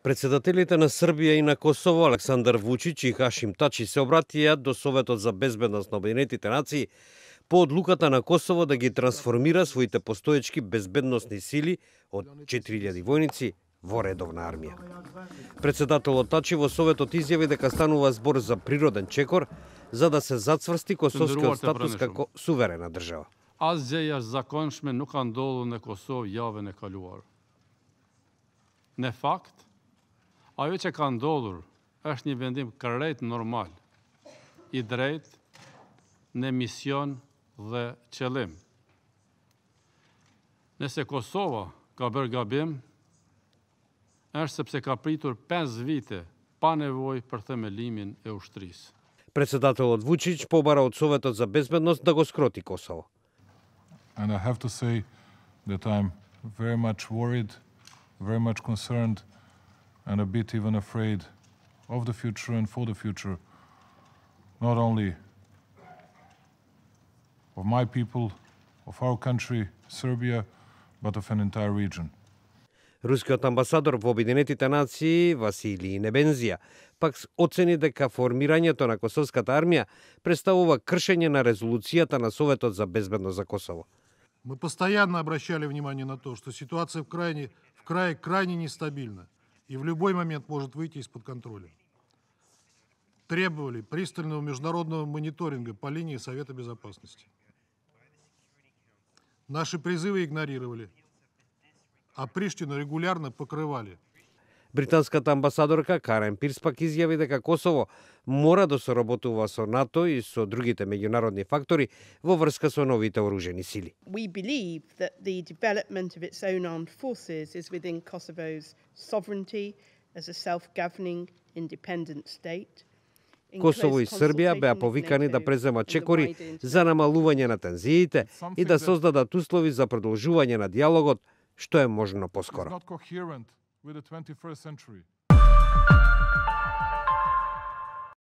Председателите на Србија и на Косово Александар Вучич и Хашим Тачи се обратија до Советот за безбедност на Обединетите нации по одлуката на Косово да ги трансформира своите постоечки безбедносни сили од 4000 војници во редовна армија. Председателот Тачи во Советот изјави дека станува збор за природен чекор за да се зацврсти косовскиот статус како суверена држава. Asgjë jashtëzakonshme nuk ka ndodhur në Kosovë javën e kaluar. Në fakt, ajo që ka ndodhur është një vendim krejt normal, i drejtë në mision dhe qëllim. Nëse Kosova ka bërë gabim, është sepse ka pritur 5 vite pa nevojë për themelimin e ushtrisë. Председателот Вучич побара од Советот за безбедност да го скроти Косово. And I have to say that I'm very much worried, very much concerned, and a bit even afraid of the future and for the future, not only of my people, of our country, Serbia, but of an entire region. Рускиот амбасадор во Обединетите нации Василий Небензија пак оцени дека формирањето на косовската армија представува кршење на резолуцијата на Советот за безбедност за Косово. Мы постоянно обращали внимание на то, что ситуация в крае крайне нестабильна и в любой момент может выйти из-под контроля. Требовали пристального международного мониторинга по линии Совета Безопасности. Наши призывы игнорировали, а Приштину регулярно покрывали. Британската амбасадорка Карен Пирс пак изјави дека Косово мора да соработува со НАТО и со другите меѓународни фактори во врска со новите оружени сили. We believe that the development of its own armed forces is within Kosovo's sovereignty as a self-governing independent state. Косово и Србија беа повикани да преземат чекори за намалување на тензиите и да создадат услови за продолжување на диалогот што е можно поскоро. With the 21st century.